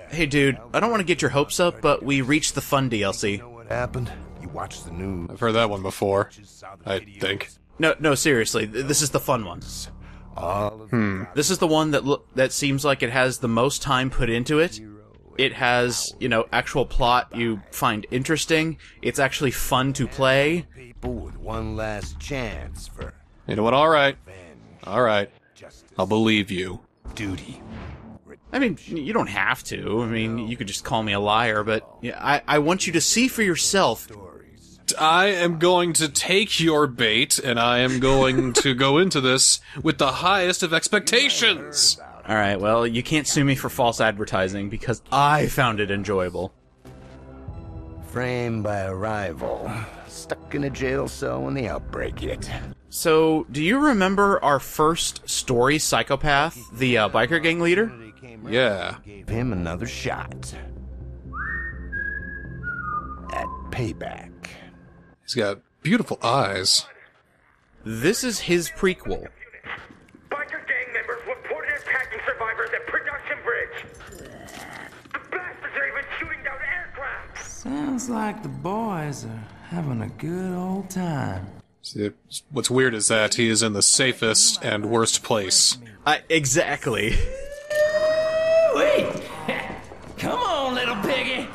Hey dude, I don't want to get your hopes up, but we reached the fun DLC. What happened? You watched the news. I've heard that one before, I think. No, seriously, this is the fun one. This is the one that seems like it has the most time put into it. It has, actual plot you find interesting. It's actually fun to play. People with one last chance for You know what, alright. Alright. I'll believe you. duty. I mean, you don't have to. I mean, you could just call me a liar, but yeah, I want you to see for yourself. I am going to take your bait, and I am going to go into this with the highest of expectations. Alright, well, you can't sue me for false advertising, because I found it enjoyable. Framed by a rival. Stuck in a jail cell when the outbreak hit. So, do you remember our first story psychopath, the biker gang leader? Yeah. Gave him another shot. At payback. He's got beautiful eyes. This is his prequel. Biker gang members reported attacking survivors at Production Bridge. The bastards are even shooting down aircraft. Sounds like the boys are having a good old time. See, what's weird is that he is in the safest and worst place. Exactly. Wait! Come on, little piggy!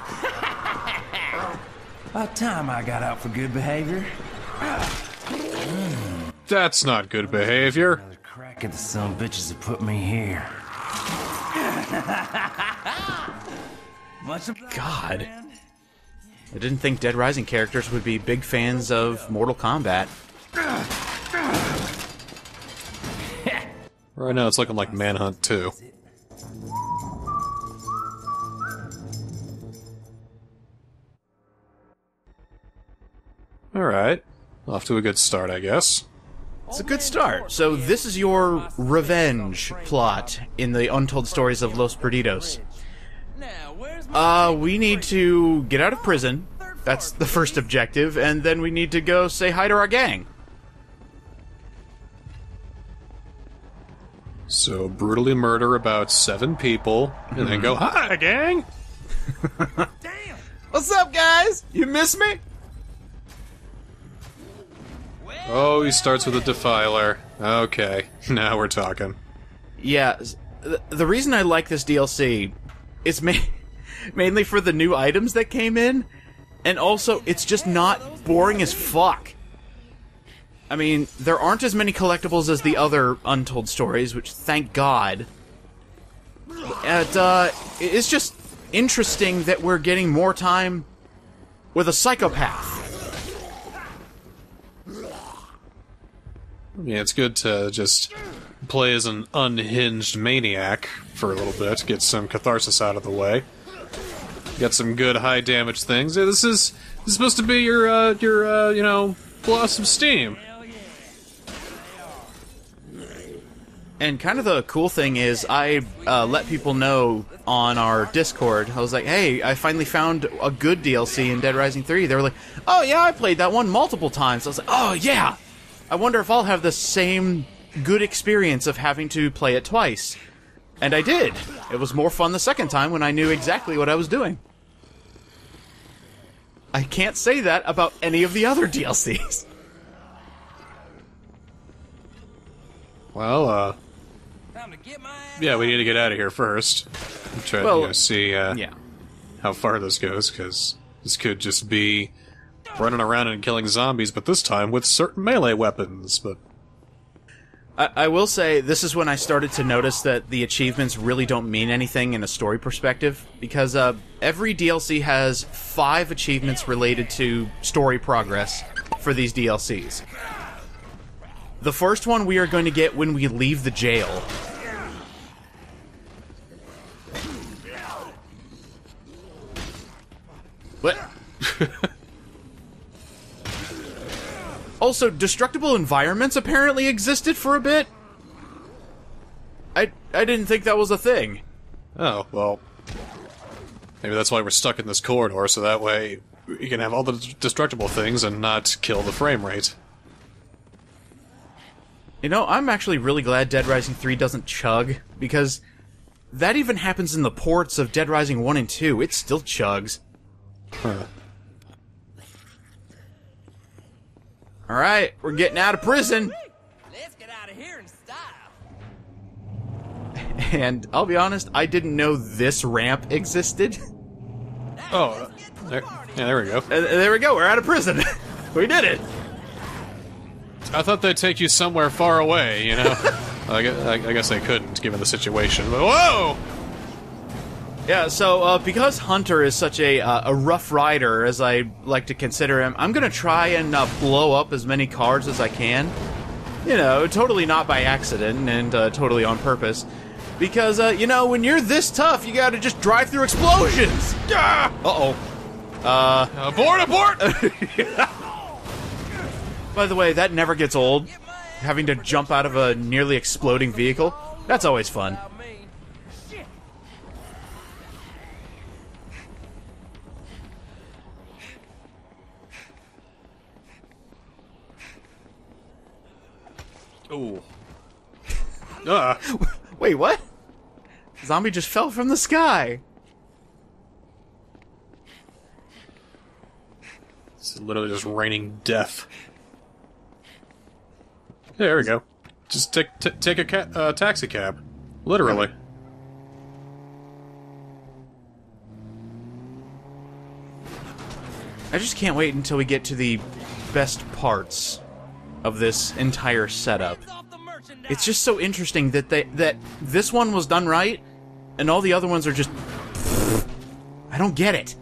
About time I got out for good behavior. That's not good behavior. Another crack at the son bitches that put me here. Much obliged, God. man. I didn't think Dead Rising characters would be big fans of Mortal Kombat. Right now it's looking like Manhunt 2. Alright. Off to a good start, I guess. It's a good start. So this is your revenge plot in the Untold Stories of Los Perdidos. Now, where's my We need to get out of prison. That's the first objective, and then we need to go say hi to our gang. So, brutally murder about 7 people, and then go, hi, gang! What's up, guys? You miss me? Oh, he starts with a defiler. Okay, now we're talking. Yeah, the reason I like this DLC is mainly for the new items that came in, and also it's just not boring as fuck. I mean, there aren't as many collectibles as the other Untold Stories, which thank God. And, it's just interesting that we're getting more time with a psychopath. Yeah, it's good to just play as an unhinged maniac for a little bit, get some catharsis out of the way. Get some good high damage things. Yeah, this is supposed to be your blow off some steam. And kind of the cool thing is, I let people know on our Discord. I was like, hey, I finally found a good DLC in Dead Rising 3. They were like, oh yeah, I played that one multiple times. I was like, oh yeah! I wonder if I'll have the same good experience of having to play it twice. And I did. It was more fun the second time when I knew exactly what I was doing. I can't say that about any of the other DLCs. Well, time to get my ass yeah, we need to get out of here first. Try to see Yeah. how far this goes, because this could just be running around and killing zombies, but this time with certain melee weapons, but... I will say, this is when I started to notice that the achievements really don't mean anything in a story perspective, because every DLC has 5 achievements related to story progress for these DLCs. The first one we are going to get when we leave the jail. What? Also, destructible environments apparently existed for a bit. I didn't think that was a thing. Oh, well... maybe that's why we're stuck in this corridor, so that way we can have all the destructible things and not kill the frame rate. You know, I'm actually really glad Dead Rising 3 doesn't chug, because that even happens in the ports of Dead Rising 1 and 2. It still chugs. Huh. Alright, we're getting out of prison. Let's get out of here in style. And I'll be honest, I didn't know this ramp existed. Oh, there we go. There we go, we're out of prison. We did it. I thought they'd take you somewhere far away, you know? I guess they couldn't, given the situation, but whoa! Yeah, so because Hunter is such a rough rider, as I like to consider him, I'm gonna try and blow up as many cars as I can. You know, totally not by accident and totally on purpose. Because, you know, when you're this tough, you gotta just drive through explosions! Ah! Uh-oh. Abort! By the way, that never gets old. Having to jump out of a nearly exploding vehicle. That's always fun. Ooh. Wait, what? Zombie just fell from the sky. It's literally just raining death. There we go. Just take a taxi cab. Literally. I just can't wait until we get to the best parts of this entire setup. It's just so interesting that that this one was done right, and all the other ones are just... I don't get it.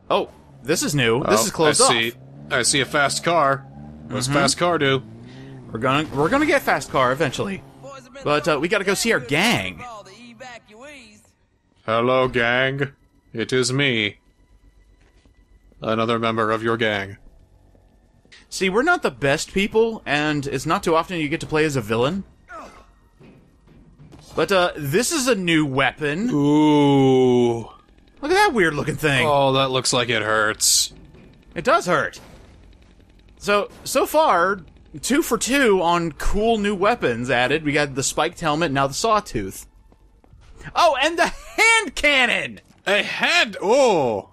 Oh, this is new. This is closed off. I see a fast car. What's fast car do? We're gonna get fast car eventually, but we gotta go see our gang. Hello, gang. It is me. Another member of your gang. See, we're not the best people, and it's not too often you get to play as a villain. But this is a new weapon. Ooh. Look at that weird-looking thing. Oh, that looks like it hurts. It does hurt. So far, 2 for 2 on cool new weapons added. We got the spiked helmet, now the sawtooth. Oh, and the hand cannon! A hand? Oh.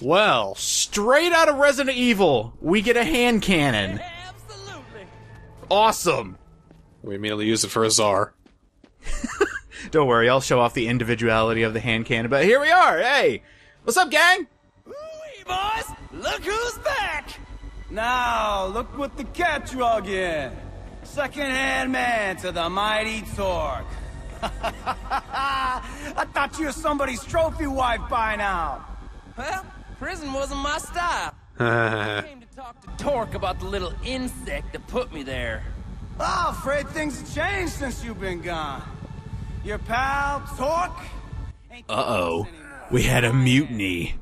Well. Straight out of Resident Evil, we get a hand cannon. Absolutely. Awesome. We immediately use it for a czar. Don't worry, I'll show off the individuality of the hand cannon, but here we are, hey! What's up, gang? Ooh-wee, boys! Look who's back! Now, look what the cat drug in. Second-hand man to the mighty Torque. I thought you were somebody's trophy wife by now. Well, prison wasn't my style. I came to talk to Torque about the little insect that put me there. Oh, afraid things have changed since you've been gone. Your pal, Torque? ain't Uh-oh. close anymore. We had a mutiny.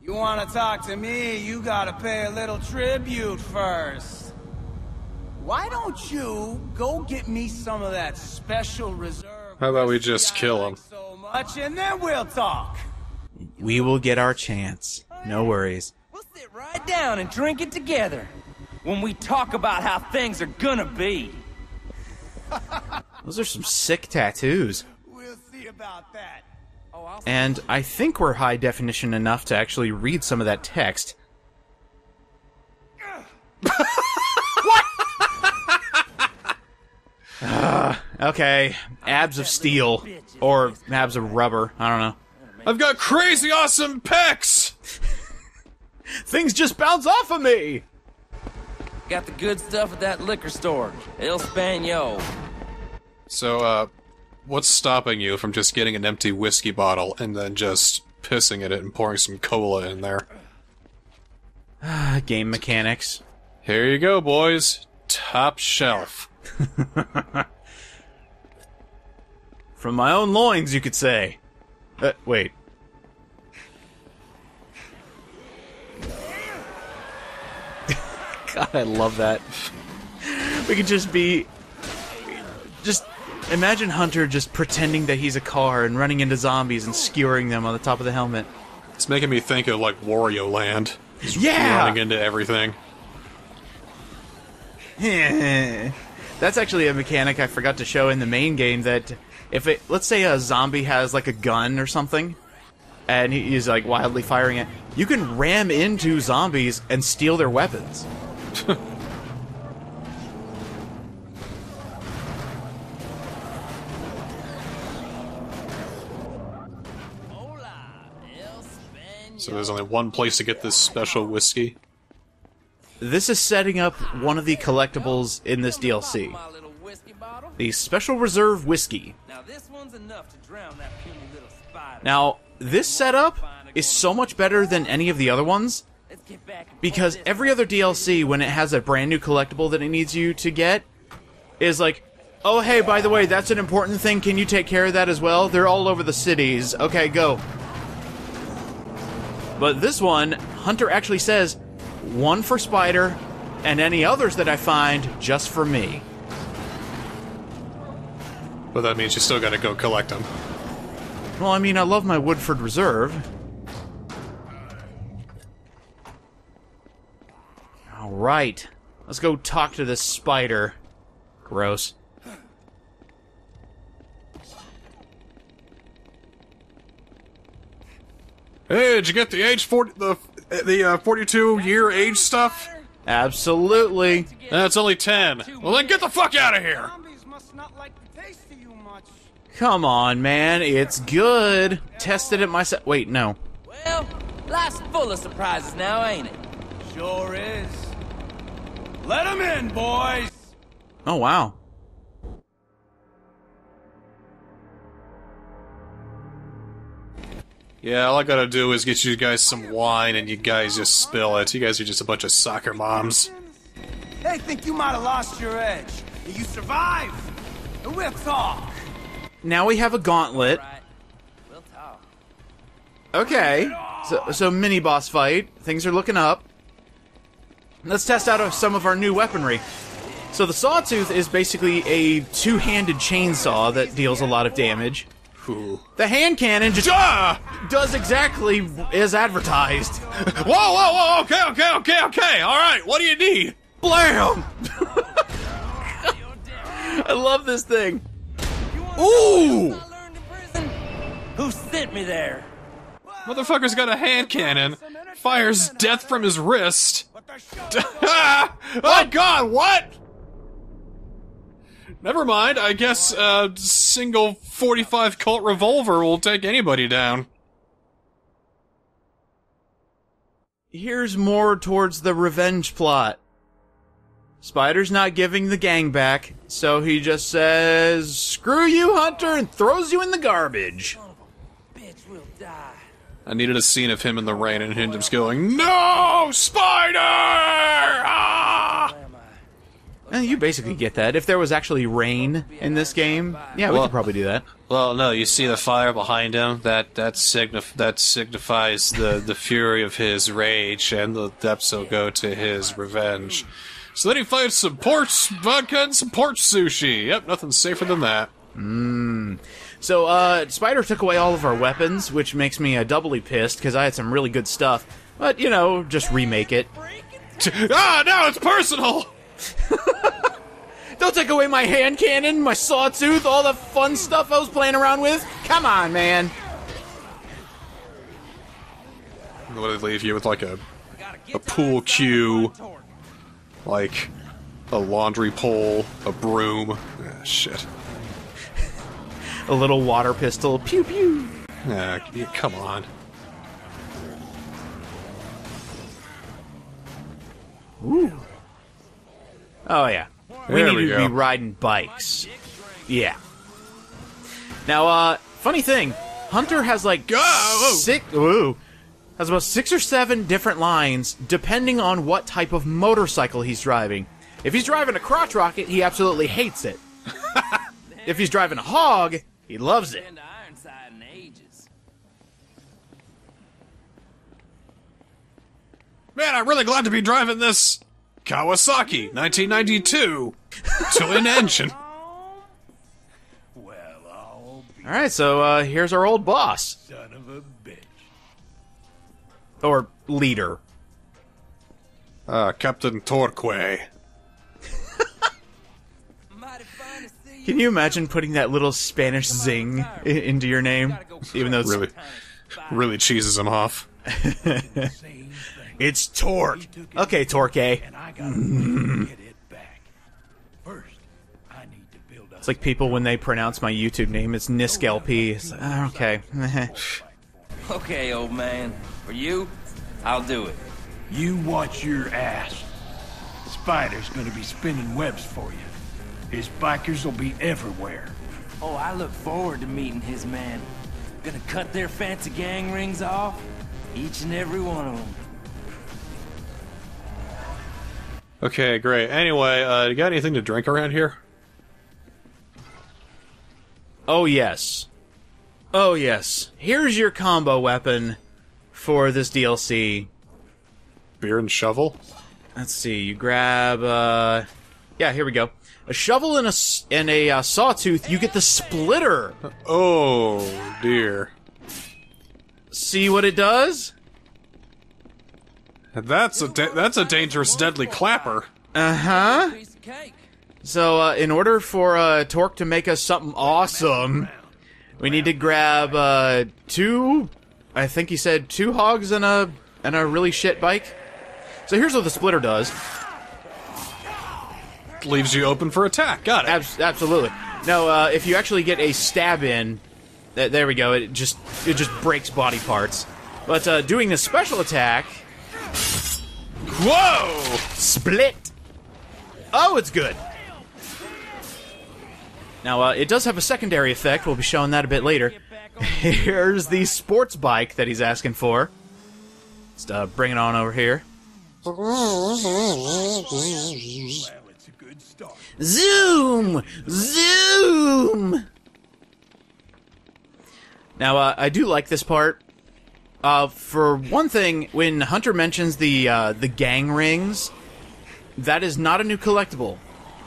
You want to talk to me, you gotta pay a little tribute first. Why don't you go get me some of that special reserve? How about we whiskey just I kill like him? so much, and then we'll talk. We will get our chance. No worries. We'll sit right down and drink it together when we talk about how things are gonna be. Those are some sick tattoos. We'll see about that. And I think we're high definition enough to actually read some of that text. What? Okay. Abs of steel. Or abs of rubber. I don't know. I've got crazy awesome pecs! Things just bounce off of me! Got the good stuff at that liquor store, El Spano. So, what's stopping you from just getting an empty whiskey bottle and then just pissing in it and pouring some cola in there? Game mechanics. Here you go, boys. Top shelf. From my own loins, you could say. Wait. God, I love that. We could just be... Just imagine Hunter just pretending that he's a car and running into zombies and skewering them on the top of the helmet. It's making me think of, like, Wario Land. Just Yeah! running into everything. That's actually a mechanic I forgot to show in the main game that if it, let's say a zombie has like a gun or something, and he's like wildly firing it, you can ram into zombies and steal their weapons. So there's only one place to get this special whiskey. This is setting up one of the collectibles in this DLC. The Special Reserve Whiskey. Now, this setup is so much better than any of the other ones, because every other DLC, when it has a brand new collectible that it needs you to get, is like, oh hey, by the way, that's an important thing, can you take care of that as well? They're all over the cities. Okay, go. But this one, Hunter actually says, one for Spider, and any others that I find, just for me. But that means you still gotta go collect them. Well, I mean, I love my Woodford Reserve. Alright. Let's go talk to this spider. Gross. Hey, did you get the age 40, the 42-year age stuff? Absolutely. That's only 10. Well, then get the fuck out of here! Zombies must not like the taste of you much. Come on, man. It's good. Tested it myself. Wait, no. Well, life's full of surprises now, ain't it? Sure is. Let 'em in, boys! Oh, wow. Yeah, all I gotta do is get you guys some wine and you guys just spill it. You guys are just a bunch of soccer moms. They think you might have lost your edge. You survived, and we'll talk. Now we have a gauntlet. Right. We'll talk. Okay. So mini-boss fight. Things are looking up. Let's test out some of our new weaponry. So the Sawtooth is basically a two-handed chainsaw that deals a lot of damage. Ooh. The hand cannon just does exactly as advertised. Whoa, okay, alright, what do you need? Blam! I love this thing. Ooh! Who sent me there? Motherfucker's got a hand cannon, fires death from his wrist. Oh god, what? Never mind, I guess a single 45 Colt revolver will take anybody down. Here's more towards the revenge plot. Spider's not giving the gang back, so he just says, "Screw you, Hunter," and throws you in the garbage. Bitch will die. I needed a scene of him in the rain and him just going, "No, Spider!" Ah! And you basically get that. If there was actually rain in this game, yeah, we could probably do that. Well, no, you see the fire behind him? That signifies the fury of his rage, and the depths will go to his revenge. So then he fights some porch vodka and some porch sushi. Yep, nothing safer than that. So, Spider took away all of our weapons, which makes me doubly pissed, because I had some really good stuff. But, you know, just remake it. Ah, now it's personal! Don't take away my hand cannon, my sawtooth, all the fun stuff I was playing around with. Come on, man. I'm gonna leave you with like a pool cue, like a laundry pole, a broom. Ah, shit. A little water pistol. Pew pew. Ah, come on. Ooh. Oh, yeah. We There need we to go. be riding bikes. Yeah. Now, funny thing, Hunter has like has about 6 or 7 different lines depending on what type of motorcycle he's driving. If he's driving a crotch rocket, he absolutely hates it. If he's driving a hog, he loves it. Been to Ironside in ages. Man, I'm really glad to be driving this Kawasaki 1992 twin engine. Alright, so here's our old boss. Son of a bitch. Or leader. Captain Torquay. Mighty fine to see Can you imagine putting that little Spanish zing into your name? Even though it's... Really cheeses him off. It's Torque. Okay, Torque. It's like people when they pronounce my YouTube name, it's Nisk LP. It's like, okay. Okay, old man. For you, I'll do it. You watch your ass. Spider's gonna be spinning webs for you. His bikers will be everywhere. Oh, I look forward to meeting his men. Gonna cut their fancy gang rings off, each and every one of them. Okay, great. Anyway, you got anything to drink around here? Oh, yes. Oh, yes. Here's your combo weapon for this DLC. Beer and shovel? Let's see, you grab, yeah, here we go. A shovel and a sawtooth, you get the splitter! Oh, dear. See what it does? That's a dangerous, deadly clapper. Uh-huh. Piece of cake. So, in order for, Torque to make us something awesome, we need to grab, two, I think he said 2 hogs and a really shit bike. So here's what the splitter does. Leaves you open for attack. Got it. Absolutely. No, if you actually get a stab in, there we go. It just breaks body parts. But doing the special attack, whoa, split. Oh, it's good. Now it does have a secondary effect. We'll be showing that a bit later. Here's the sports bike that he's asking for. Let's bring it on over here. Zoom! Zoom! Now, I do like this part. For one thing, when Hunter mentions the gang rings, that is not a new collectible.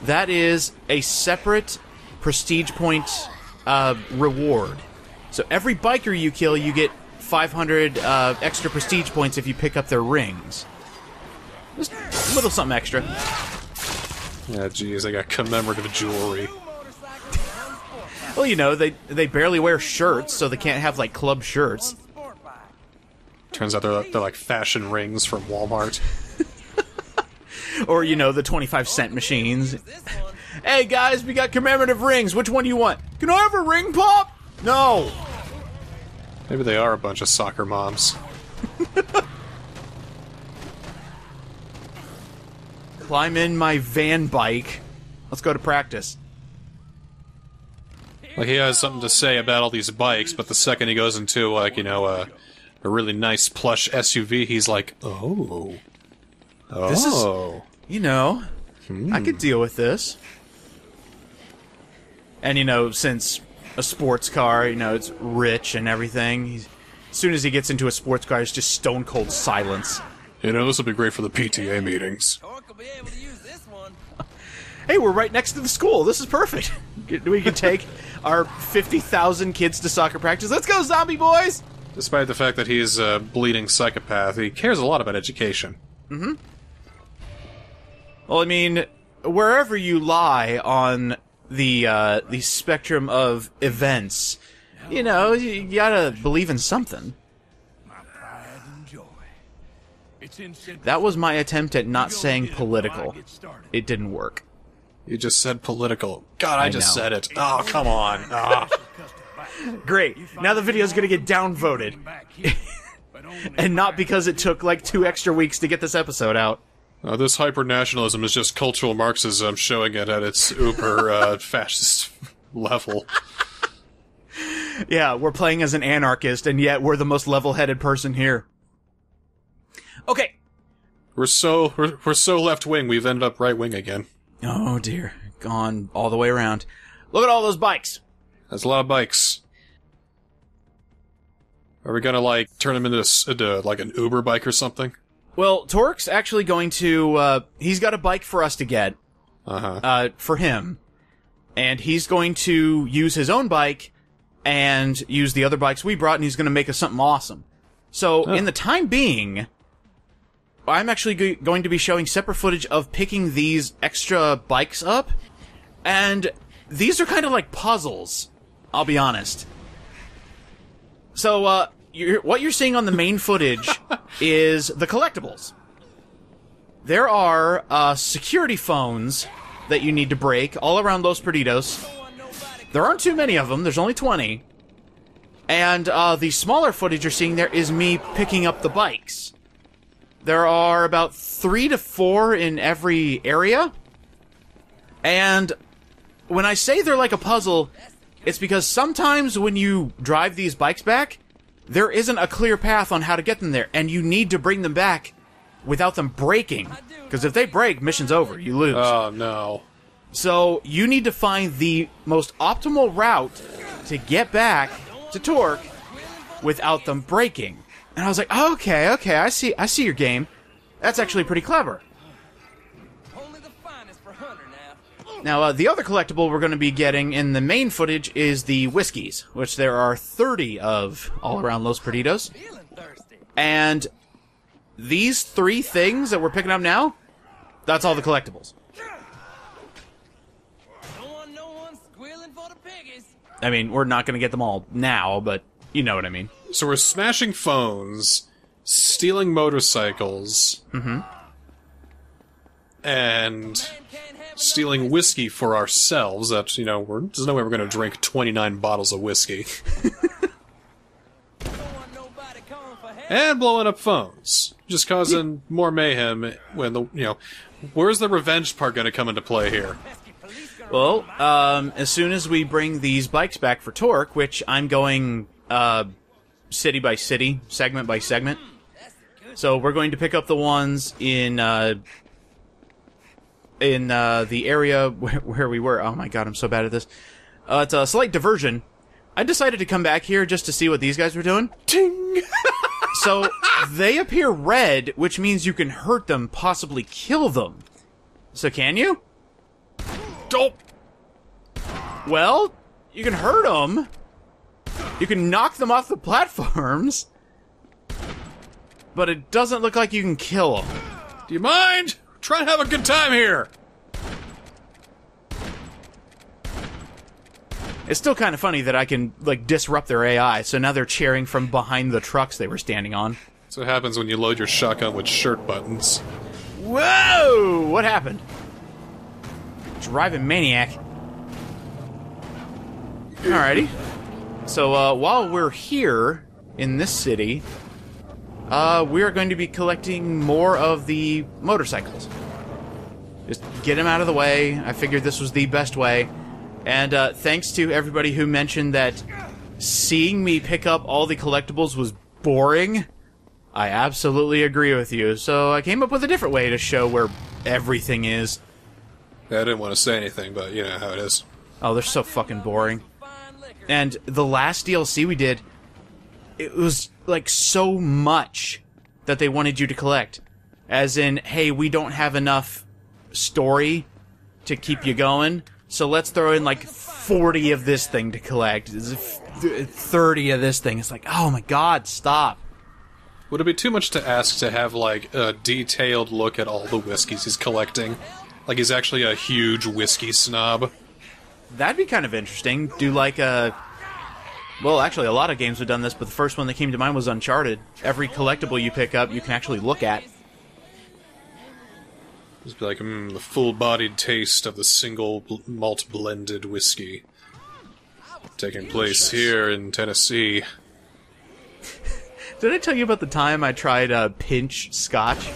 That is a separate prestige point reward. So every biker you kill, you get 500 extra prestige points if you pick up their rings. Just a little something extra. Yeah, geez, they got commemorative jewelry. Well, you know, they barely wear shirts, so they can't have, like, club shirts. Turns out they're like fashion rings from Walmart. Or, you know, the 25-cent machines. Hey, guys, we got commemorative rings. Which one do you want? Can I have a ring pop? No. Maybe they are a bunch of soccer moms. Climb in my van bike. Let's go to practice. Like, he has something to say about all these bikes, but the second he goes into, like, you know, a really nice plush SUV, he's like, oh. This is, you know, I could deal with this. And, you know, since a sports car, you know, it's rich and everything, as soon as he gets into a sports car, it's just stone cold silence. You know, this will be great for the PTA meetings. Torque will be able to use this one. Hey, we're right next to the school. This is perfect. We can take our 50,000 kids to soccer practice. Let's go, zombie boys! Despite the fact that he's a bleeding psychopath, he cares a lot about education. Mm-hmm. Well, I mean, wherever you lie on the spectrum of events, you know, you gotta believe in something. That was my attempt at not saying political. It didn't work. You just said political. God, I just said it. Oh, come on. Oh. Great. Now the video's gonna get downvoted. And not because it took like 2 extra weeks to get this episode out. This hyper-nationalism is just cultural Marxism showing it at its uber fascist level. Yeah, we're playing as an anarchist, and yet we're the most level-headed person here. Okay. We're so left-wing, we've ended up right-wing again. Oh dear. Gone all the way around. Look at all those bikes! That's a lot of bikes. Are we gonna, like, turn them into like, an Uber bike or something? Well, Torque's actually going to, he's got a bike for us to get. For him. And he's going to use his own bike and use the other bikes we brought, and he's gonna make us something awesome. So, in the time being, I'm actually going to be showing separate footage of picking these extra bikes up, and these are kind of like puzzles, I'll be honest. So, what you're seeing on the main footage is the collectibles. There are security phones that you need to break all around Los Perdidos. There aren't too many of them. There's only 20. And the smaller footage you're seeing there is me picking up the bikes. There are about 3 to 4 in every area. And when I say they're like a puzzle, it's because sometimes when you drive these bikes back, there isn't a clear path on how to get them there, and you need to bring them back without them breaking. Because if they break, mission's over. You lose. Oh, no. So you need to find the most optimal route to get back to Torque without them breaking. And I was like, okay, I see your game. That's actually pretty clever. Now, the other collectible we're going to be getting in the main footage is the whiskeys, which there are 30 of all around Los Perdidos. And these 3 things that we're picking up now, that's all the collectibles. I mean, we're not going to get them all now, but you know what I mean. So we're smashing phones, stealing motorcycles, and stealing whiskey for ourselves. That, you know, there's no way we're going to drink 29 bottles of whiskey. And blowing up phones. Just causing more mayhem when where's the revenge part going to come into play here? Well, as soon as we bring these bikes back for Torque, which I'm going, city by city, segment by segment. So we're going to pick up the ones in the area where we were. Oh my god, I'm so bad at this. It's a slight diversion. I decided to come back here just to see what these guys were doing. Ting! So, they appear red, which means you can hurt them, possibly kill them. So can you? Dope! Well, you can hurt them. You can knock them off the platforms. But it doesn't look like you can kill them. Do you mind? Try and have a good time here! It's still kind of funny that I can, like, disrupt their AI, so now they're cheering from behind the trucks they were standing on. That's what happens when you load your shotgun with shirt buttons. Whoa! What happened? Driving maniac. Alrighty. So, while we're here, in this city, we are going to be collecting more of the motorcycles. Just get them out of the way. I figured this was the best way. And thanks to everybody who mentioned that seeing me pick up all the collectibles was boring, I absolutely agree with you. So I came up with a different way to show where everything is. I didn't want to say anything, but you know how it is. Oh, they're so fucking boring. And the last DLC we did, it was like so much that they wanted you to collect. As in, hey, we don't have enough story to keep you going, so let's throw in like 40 of this thing to collect. 30 of this thing. It's like, oh my god, stop. Would it be too much to ask to have like a detailed look at all the whiskeys he's collecting? Like he's actually a huge whiskey snob? That'd be kind of interesting. Do like a... Well, actually, a lot of games have done this, but the first one that came to mind was Uncharted. Every collectible you pick up, you can actually look at. Just be like, the full-bodied taste of the single malt blended whiskey. Taking place here in Tennessee. Did I tell you about the time I tried Pinch Scotch?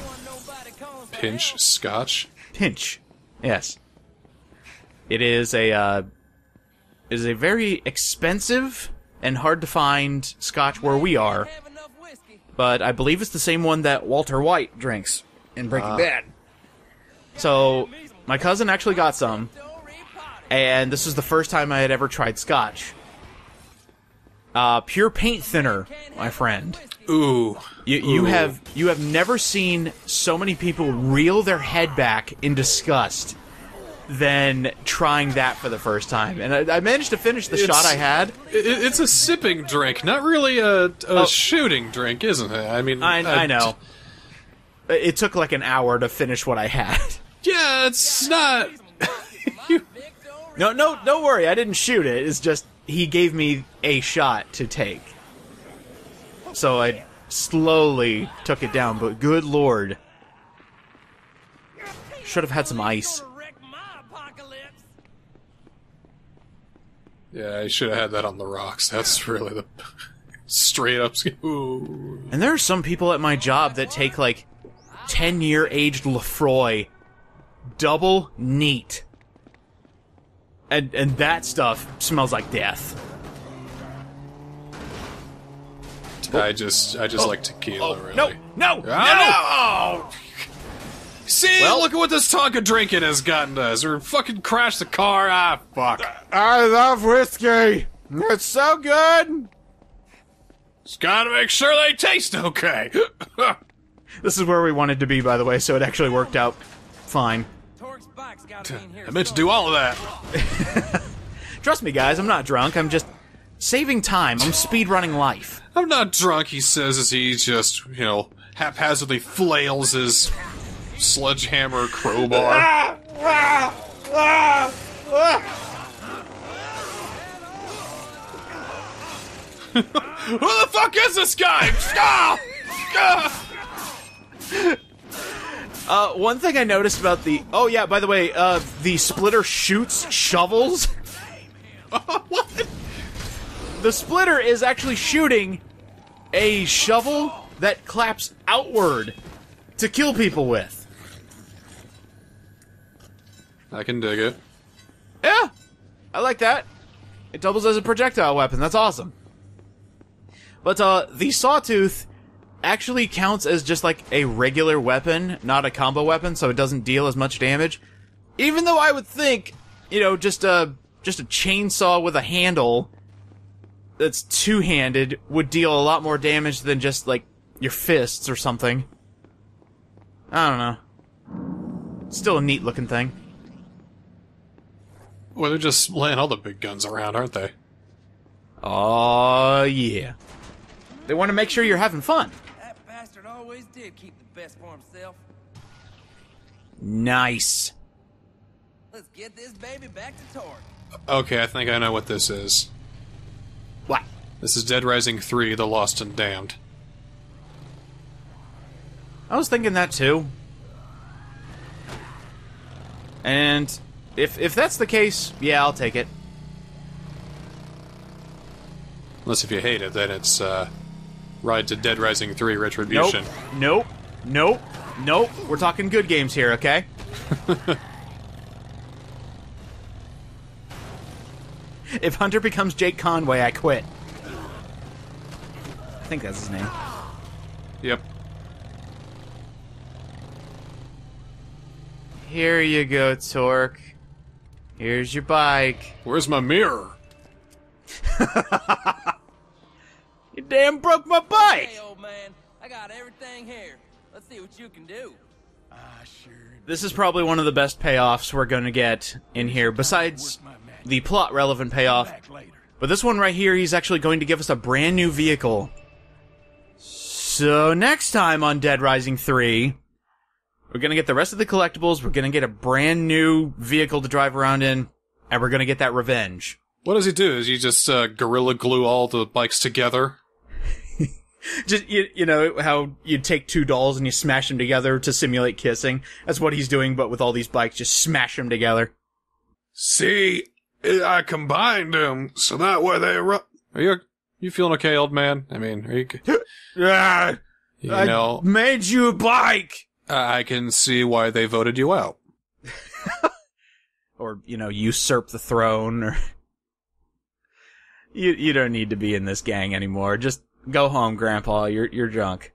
Pinch Scotch? Pinch. Yes. It is a very expensive and hard to find Scotch where we are. But I believe it's the same one that Walter White drinks in Breaking Bad. So, my cousin actually got some, and this is the first time I had ever tried Scotch. Pure paint thinner, my friend. Ooh. You have never seen so many people reel their head back in disgust than trying that for the first time. And I managed to finish the shot I had. It's a sipping drink, not really a shooting drink, isn't it? I mean... I know. It took like an hour to finish what I had. Yeah, it's not... No, don't worry. I didn't shoot it. It's just he gave me a shot to take. So I slowly took it down, but good lord. Should have had some ice. Yeah, I should have had that on the rocks. That's really the straight up. Ooh. And there are some people at my job that take, like, 10-year aged Lefroy double neat. And that stuff smells like death. I just like tequila, really. No! See, Well, look at what this Tonka drinking has gotten us. We're fucking crashed the car. Ah, fuck. I love whiskey. It's so good. Just gotta make sure they taste okay. This is where we wanted to be, by the way, so it actually worked out fine. Torque's bike's gotta be in here I meant to do all of that. Trust me, guys, I'm not drunk. I'm just saving time. I'm speedrunning life. I'm not drunk, he says, as he just, haphazardly flails his sledgehammer crowbar. Who the fuck is this guy? One thing I noticed about the... Oh, yeah, by the way, the splitter shoots shovels. What? The splitter is actually shooting a shovel that claps outward to kill people with. I can dig it. Yeah, I like that. It doubles as a projectile weapon. That's awesome. But the Sawtooth actually counts as just like a regular weapon, not a combo weapon, so it doesn't deal as much damage. Even though I would think, just a chainsaw with a handle that's two-handed would deal a lot more damage than just like your fists or something. I don't know. Still a neat-looking thing. Well, they're just laying all the big guns around, aren't they? Oh, yeah. They want to make sure you're having fun. That bastard always did keep the best for himself. Nice. Let's get this baby back to Torque. Okay, I think I know what this is. What? This is Dead Rising 3, The Lost and Damned. I was thinking that too. And if that's the case, yeah, I'll take it. Unless if you hate it, then it's Ride to Dead Rising 3 Retribution. Nope. We're talking good games here, okay? If Hunter becomes Jake Conway, I quit. I think that's his name. Yep. Here you go, Torque. Here's your bike. Where's my mirror? You damn broke my bike! Hey, old man, I got everything here. Let's see what you can do. This is probably one of the best payoffs we're gonna get in here, besides the plot-relevant payoff. But this one right here, he's actually going to give us a brand new vehicle. So next time on Dead Rising 3, we're gonna get the rest of the collectibles, we're gonna get a brand new vehicle to drive around in, and we're gonna get that revenge. What does he do? Is he just Gorilla Glue all the bikes together? Just, you know, how you take two dolls and you smash them together to simulate kissing? That's what he's doing, but with all these bikes, just smash them together. See, I combined them, so that way they run. Are you feeling okay, old man? I mean, are you... I know, made you a bike! I can see why they voted you out. Or, usurp the throne, or... You don't need to be in this gang anymore. Just go home, Grandpa. You're drunk.